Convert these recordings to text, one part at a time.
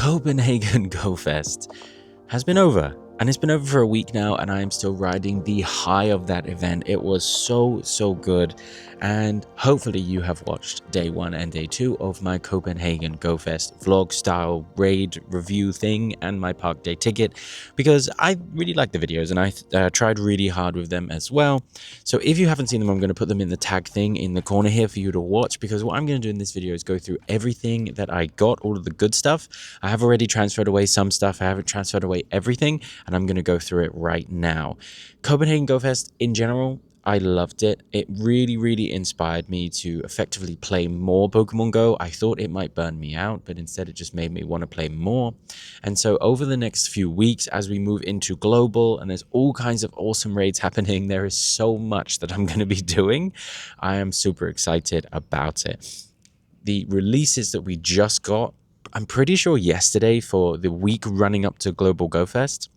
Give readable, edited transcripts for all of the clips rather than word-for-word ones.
Copenhagen Go Fest has been over, and it's been over for a week now, and I am still riding the high of that event. It was so good, and hopefully you have watched day 1 and day 2 of my Copenhagen Go Fest vlog style raid review thing and my park day ticket, because I really like the videos and I tried really hard with them as well. So if you haven't seen them, I'm going to put them in the tag thing in the corner here for you to watch, because what I'm going to do in this video is go through everything that I got, all of the good stuff. I have already transferred away some stuff. I haven't transferred away everything, and I'm going to go through it right now. Copenhagen Go Fest in general, I loved it. It really inspired me to effectively play more Pokemon Go. I thought it might burn me out, but instead it just made me want to play more. And so over the next few weeks, as we move into global and there's all kinds of awesome raids happening, there is so much that I'm going to be doing. I am super excited about it. The releases that we just got, I'm pretty sure yesterday, for the week running up to Global Go Fest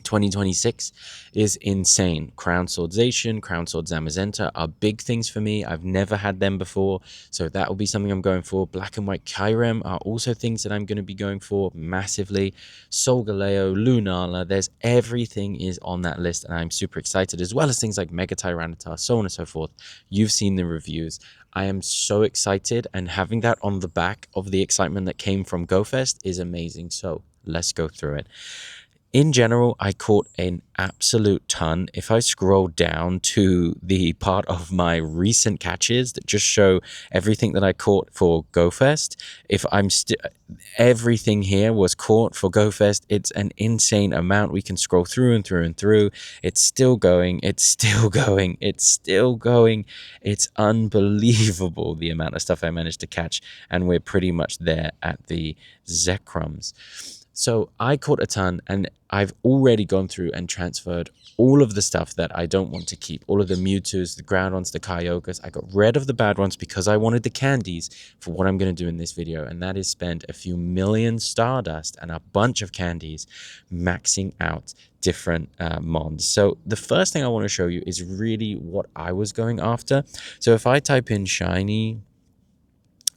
2026, is insane. Crown Sword Zacian, Crown Sword Zamazenta are big things for me. I've never had them before, so that will be something I'm going for. Black and White Kyurem are also things that I'm going to be going for massively. Solgaleo, Lunala, there's everything is on that list, and I'm super excited, as well as things like Mega Tyranitar, so on and so forth. You've seen the reviews. I am so excited, and having that on the back of the excitement that came from GoFest is amazing. So let's go through it. In general, I caught an absolute ton. If I scroll down to the part of my recent catches that just show everything that I caught for GoFest, if I'm everything here was caught for GoFest. It's an insane amount. We can scroll through and through and through. It's still going. It's still going. It's still going. It's unbelievable the amount of stuff I managed to catch, and we're pretty much there at the Zekrums. So I caught a ton, and I've already gone through and transferred all of the stuff that I don't want to keep. All of the Mewtwo's, the Groudons, the Kyogres. I got rid of the bad ones because I wanted the candies for what I'm going to do in this video. And that is spend a few million Stardust and a bunch of candies maxing out different mons. So the first thing I want to show you is really what I was going after. So if I type in shiny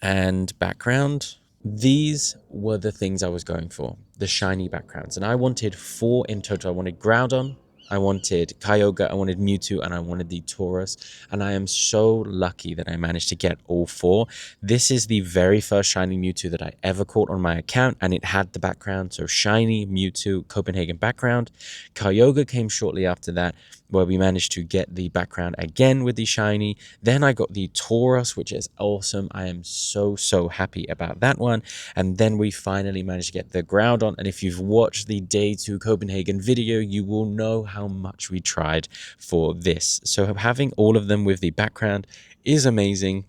and background, these were the things I was going for, the shiny backgrounds. And I wanted 4 in total. I wanted Groudon, I wanted Kyogre, I wanted Mewtwo, and I wanted the Tauros. And I am so lucky that I managed to get all 4. This is the very first shiny Mewtwo that I ever caught on my account, and it had the background. So shiny, Mewtwo, Copenhagen background. Kyogre came shortly after that, where we managed to get the background again with the shiny. Then I got the Tauros, which is awesome. I am so happy about that one. And then we finally managed to get the Groudon. And if you've watched the Day 2 Copenhagen video, you will know how much we tried for this. So having all of them with the background is amazing.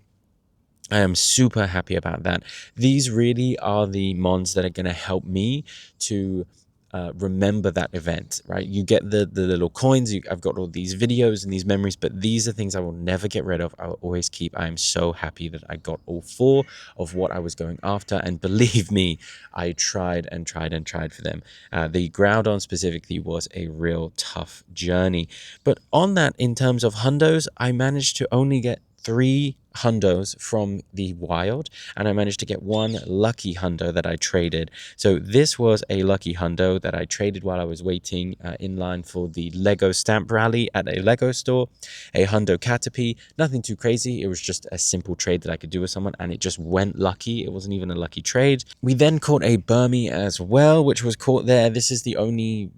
I am super happy about that. These really are the mons that are going to help me to remember that event, right? You get the little coins. I've got all these videos and these memories, but these are things I will never get rid of. I will always keep. I am so happy that I got all 4 of what I was going after, and believe me, I tried and tried for them. The Groudon specifically was a real tough journey, but on that, in terms of hundos, I managed to only get 3 hundos from the wild, and I managed to get 1 lucky hundo that I traded. So this was a lucky hundo that I traded while I was waiting in line for the Lego stamp rally at a Lego store. A hundo Caterpie, nothing too crazy. It was just a simple trade that I could do with someone, and it just went lucky. It wasn't even a lucky trade. We then caught a Burmy as well, which was caught there. This is the only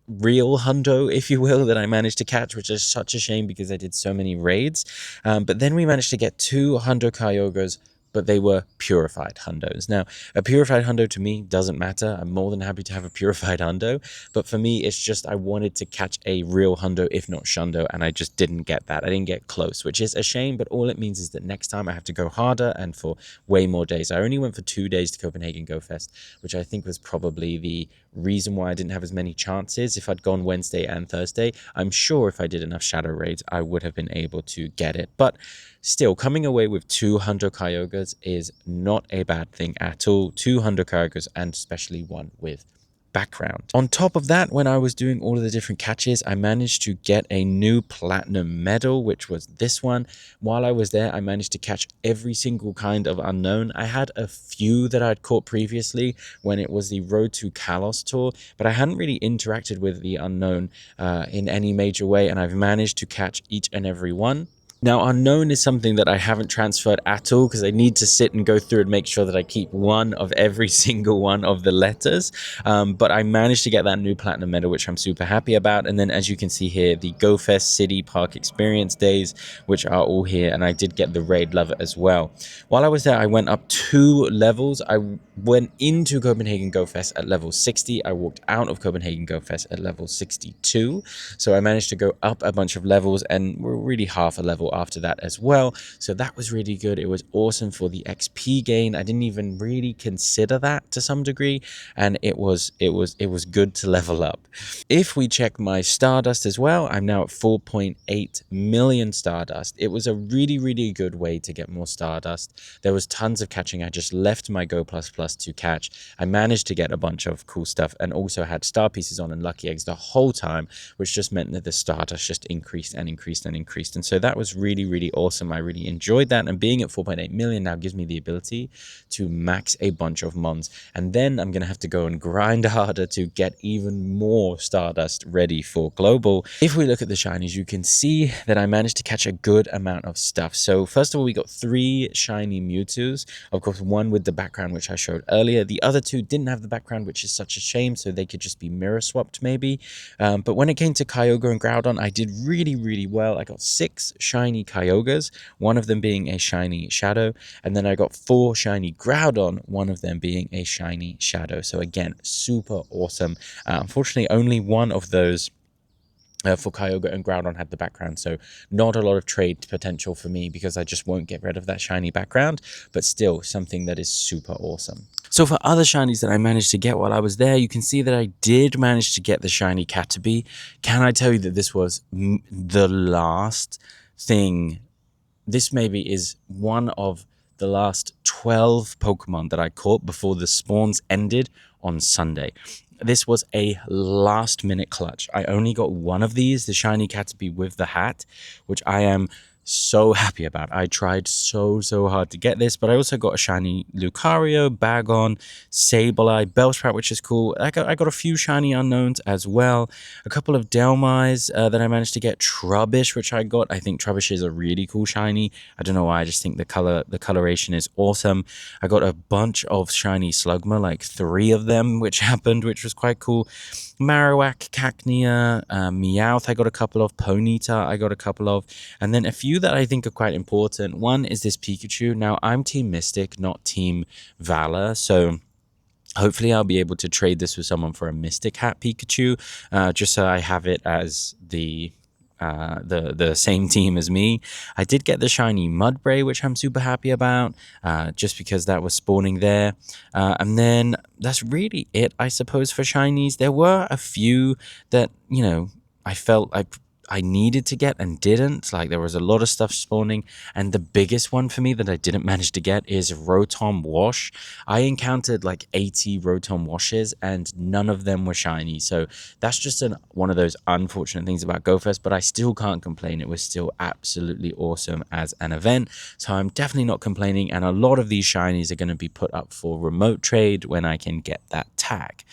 real hundo, if you will, that I managed to catch, which is such a shame because I did so many raids. But then we managed to get 2 hundo Kyogres, but they were purified hundos. Now, a purified hundo to me doesn't matter. I'm more than happy to have a purified hundo, but for me, it's just I wanted to catch a real hundo, if not shundo, and I just didn't get that. I didn't get close, which is a shame, but all it means is that next time I have to go harder and for way more days. I only went for 2 days to Copenhagen Go Fest, which I think was probably the reason why I didn't have as many chances. If I'd gone Wednesday and Thursday, I'm sure if I did enough shadow raids, I would have been able to get it. But still, coming away with 2 hundo Kyogres is not a bad thing at all. 2 hundo Kyogres, and especially one with background. On top of that, when I was doing all of the different catches, I managed to get a new platinum medal, which was this one. While I was there, I managed to catch every single kind of unknown. I had a few that I'd caught previously when it was the Road to Kalos tour, but I hadn't really interacted with the unknown in any major way, and I've managed to catch each and every one. Now, unknown is something that I haven't transferred at all because I need to sit and go through and make sure that I keep one of every single one of the letters. But I managed to get that new platinum medal, which I'm super happy about. And then, as you can see here, the GoFest City Park Experience Days, which are all here. And I did get the Raid Lover as well. While I was there, I went up 2 levels. I went into Copenhagen GoFest at level 60. I walked out of Copenhagen GoFest at level 62. So I managed to go up a bunch of levels, and we're really half a level after that as well. So that was really good. It was awesome for the XP gain. I didn't even really consider that to some degree, and it was good to level up. If we check my Stardust as well, I'm now at 4.8 million Stardust. It was a really good way to get more Stardust. There was tons of catching. I just left my Go++ to catch. I managed to get a bunch of cool stuff and also had star pieces on and lucky eggs the whole time, which just meant that the Stardust just increased and increased and increased. And so that was really awesome. I really enjoyed that. And being at 4.8 million now gives me the ability to max a bunch of mons. And then I'm going to have to go and grind harder to get even more Stardust ready for global. If we look at the shinies, you can see that I managed to catch a good amount of stuff. So first of all, we got 3 shiny Mewtwo's. Of course, one with the background, which I showed earlier. The other 2 didn't have the background, which is such a shame. So they could just be mirror swapped maybe. But when it came to Kyogre and Groudon, I did really well. I got 6 shiny Kyogres, one of them being a shiny Shadow, and then I got 4 shiny Groudon, one of them being a shiny Shadow. So again, super awesome. Unfortunately, only one of those for Kyogre and Groudon had the background, so not a lot of trade potential for me because I just won't get rid of that shiny background, but still something that is super awesome. So for other shinies that I managed to get while I was there, you can see that I did manage to get the shiny Caterpie. Can I tell you that this was the last thing? This maybe is one of the last 12 Pokemon that I caught before the spawns ended on Sunday. This was a last minute clutch. I only got one of these, the shiny Caterpie with the hat, which I am so happy about. I tried so hard to get this, but I also got a shiny Lucario, Bagon, Sableye, Bellsprout, which is cool. I got a few shiny unknowns as well. A couple of Delmais that I managed to get. Trubbish, which I got. I think Trubbish is a really cool shiny. I don't know why. I just think the coloration is awesome. I got a bunch of shiny Slugma, like 3 of them, which happened, which was quite cool. Marowak, Cacnea, Meowth, I got a couple of. Ponyta, I got a couple of. And then a few that I think are quite important. One is this Pikachu. Now, I'm Team Mystic, not Team Valor, so hopefully I'll be able to trade this with someone for a Mystic Hat Pikachu, just so I have it as the same team as me. I did get the shiny Mudbray, which I'm super happy about, just because that was spawning there. And then that's really it, I suppose, for shinies. There were a few that, you know, I felt I needed to get and didn't. Like, there was a lot of stuff spawning, and the biggest one for me that I didn't manage to get is Rotom Wash. I encountered like 80 Rotom Washes and none of them were shiny, so that's just one of those unfortunate things about GoFest, but I still can't complain. It was still absolutely awesome as an event, so I'm definitely not complaining, and a lot of these shinies are going to be put up for remote trade when I can get that tag.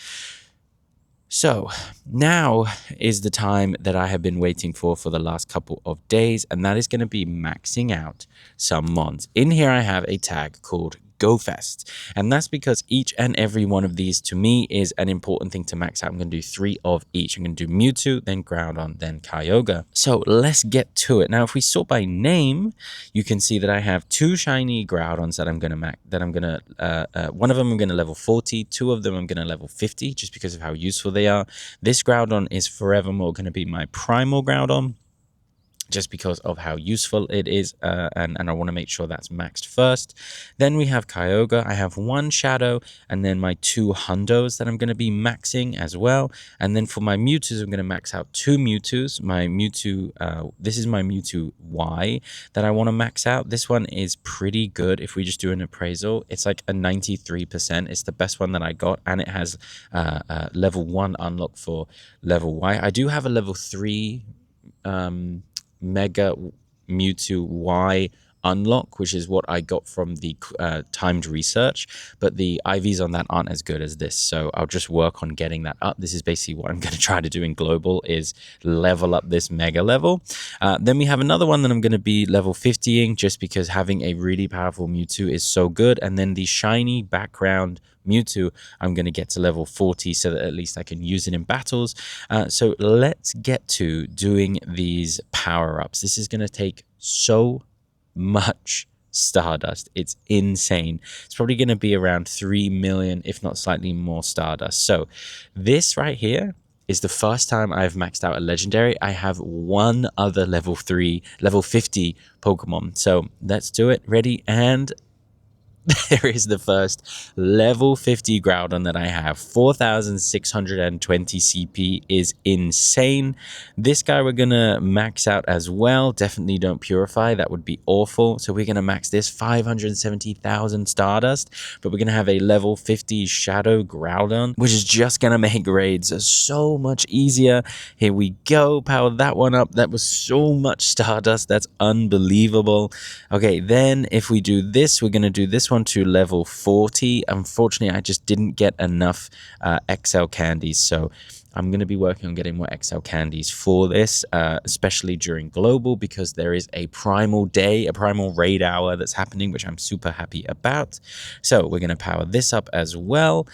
So now is the time that I have been waiting for the last couple of days, and that is going to be maxing out some mons. In here I have a tag called GoFest, and that's because each and every one of these to me is an important thing to max out. I'm going to do 3 of each. I'm going to do Mewtwo, then Groudon, then Kyogre. So let's get to it. Now, if we sort by name, you can see that I have 2 shiny Groudons that I'm going to one of them I'm going to level 40, 2 of them I'm going to level 50, just because of how useful they are. This Groudon is forevermore going to be my primal Groudon. just because of how useful it is, and I want to make sure that's maxed first. Then we have Kyogre. I have one Shadow, and then my two Hundos that I'm going to be maxing as well. And then for my Mewtwo's, I'm going to max out two Mewtwo's. My Mewtwo, this is my Mewtwo Y that I want to max out. This one is pretty good. If we just do an appraisal, it's like a 93%. It's the best one that I got, and it has level 1 unlock for level Y. I do have a level 3 Mega Mewtwo Y unlock, which is what I got from the timed research, but the IVs on that aren't as good as this, so I'll just work on getting that up. This is basically what I'm going to try to do in global, is level up this mega level. Then we have another one that I'm going to be level 50ing, just because having a really powerful Mewtwo is so good. And then the shiny background Mewtwo, I'm going to get to level 40 so that at least I can use it in battles. So let's get to doing these power-ups. This is going to take so much stardust. It's insane. It's probably going to be around 3 million, if not slightly more stardust. So this right here is the first time I've maxed out a legendary. I have one other level 50 Pokemon. So let's do it. Ready? And there is the first level 50 Groudon that I have. 4,620 CP is insane. This guy we're gonna max out as well. Definitely don't purify, that would be awful. So we're gonna max this 570,000 Stardust, but we're gonna have a level 50 Shadow Groudon, which is just gonna make raids so much easier. Here we go, power that one up. That was so much Stardust, that's unbelievable. Okay, then if we do this, we're gonna do this one to level 40. Unfortunately, I just didn't get enough XL candies, so I'm going to be working on getting more XL candies for this, especially during global, because there is a primal day, a primal raid hour that's happening, which I'm super happy about. So we're going to power this up as well.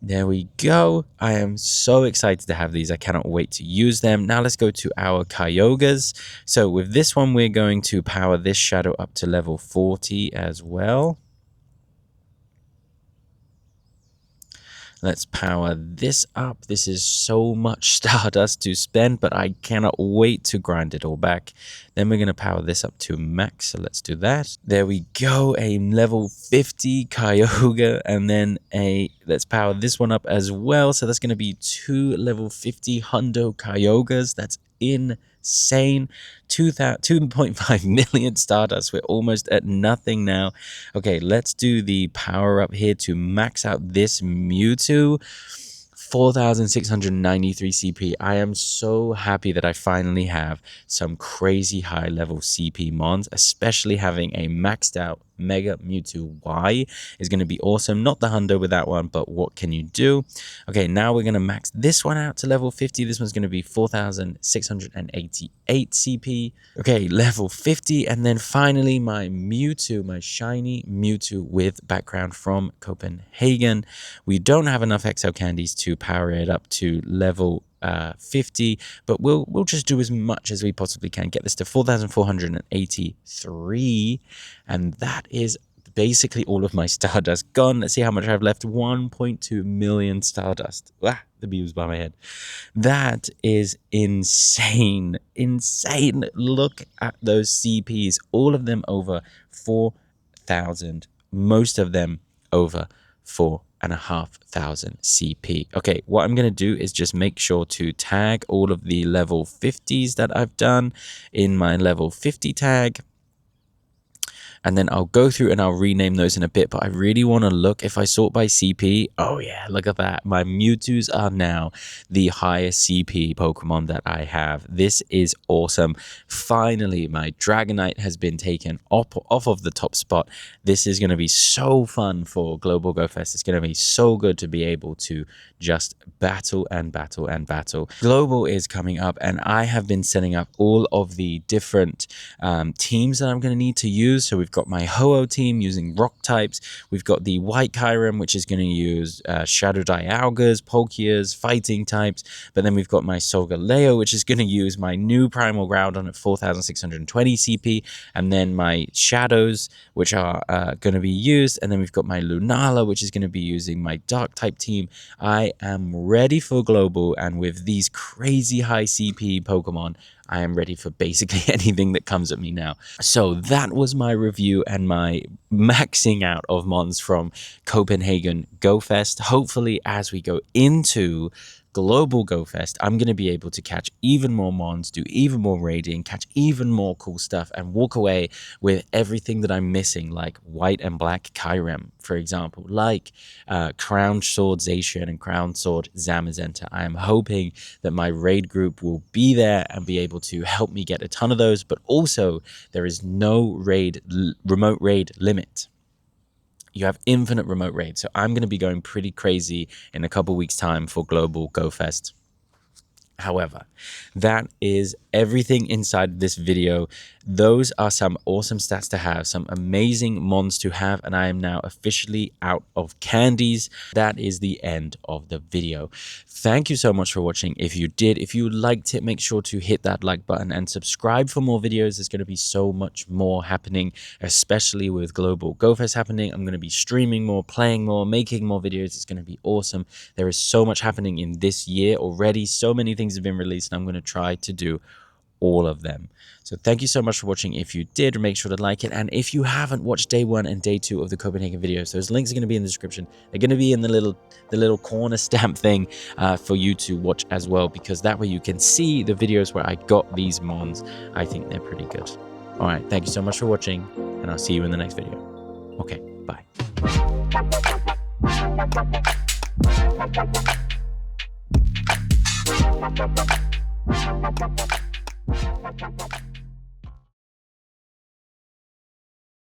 There we go. I am so excited to have these. I cannot wait to use them. Now let's go to our Kyogres. So with this one, we're going to power this Shadow up to level 40 as well. Let's power this up. This is so much Stardust to spend, but I cannot wait to grind it all back. Then we're going to power this up to max, so let's do that. There we go, a level 50 Kyogre, and then let's power this one up as well. So that's going to be two level 50 Hundo Kyogres. That's insane. 2.5 million Stardust. We're almost at nothing now. Okay, let's do the power up here to max out this Mewtwo. 4,693 CP. I am so happy that I finally have some crazy high level CP mons, especially having a maxed out Mega Mewtwo Y is going to be awesome. Not the Hundo with that one, but what can you do? Okay, now we're going to max this one out to level 50. This one's going to be 4,688 CP. Okay, level 50. And then finally my Mewtwo, my shiny Mewtwo with background from Copenhagen. We don't have enough XL candies to power it up to level 50, but we'll just do as much as we possibly can. Get this to 4,483, and that is basically all of my Stardust gone. Let's see how much I have left. 1.2 million Stardust. Ah, the bee was by my head. That is insane. Insane. Look at those CPs. All of them over 4,000. Most of them over 4,500 CP. Okay, what I'm going to do is just make sure to tag all of the level 50s that I've done in my level 50 tag. And then I'll go through and I'll rename those in a bit, but I really want to look, if I sort by CP, oh yeah, look at that. My Mewtwo's are now the highest CP Pokemon that I have. This is awesome. Finally, my Dragonite has been taken off of the top spot. This is going to be so fun for Global Go Fest. It's going to be so good to be able to just battle and battle and battle. Global is coming up, and I have been setting up all of the different teams that I'm going to need to use. So we've got my Ho-Oh team using rock types. We've got the White Kyurem, which is going to use Shadow Dialgas, Palkias, fighting types. But then we've got my Solgaleo, which is going to use my new Primal Groudon at 4,620 CP. And then my Shadows, which are going to be used. And then we've got my Lunala, which is going to be using my Dark type team. I am ready for Global, and with these crazy high CP Pokemon, I am ready for basically anything that comes at me now. So that was my review and my maxing out of mons from Copenhagen Go Fest. Hopefully, as we go into Global Go Fest, I'm going to be able to catch even more mons, do even more raiding, catch even more cool stuff, and walk away with everything that I'm missing, like white and black Kyrem, for example, like Crown Sword Zacian and Crown Sword Zamazenta. I am hoping that my raid group will be there and be able to help me get a ton of those, but also there is no remote raid limit. You have infinite remote raid. So I'm going to be going pretty crazy in a couple weeks' time for Global Go Fest. However, that is everything inside this video. Those are some awesome stats to have, some amazing mons to have, and I am now officially out of candies. That is the end of the video. Thank you so much for watching. If you did, if you liked it, make sure to hit that like button and subscribe for more videos. There's going to be so much more happening, especially with Global Go Fest happening. I'm going to be streaming more, playing more, making more videos. It's going to be awesome. There is so much happening in this year already. So many things have been released, and I'm going to try to do all of them. So thank you so much for watching. If you did, make sure to like it, and if you haven't watched day 1 and day 2 of the Copenhagen videos, those links are going to be in the description. They're going to be in the little corner stamp thing for you to watch as well, because that way you can see the videos where I got these mons. I think they're pretty good. All right, thank you so much for watching, and I'll see you in the next video. Okay, bye. Thank you.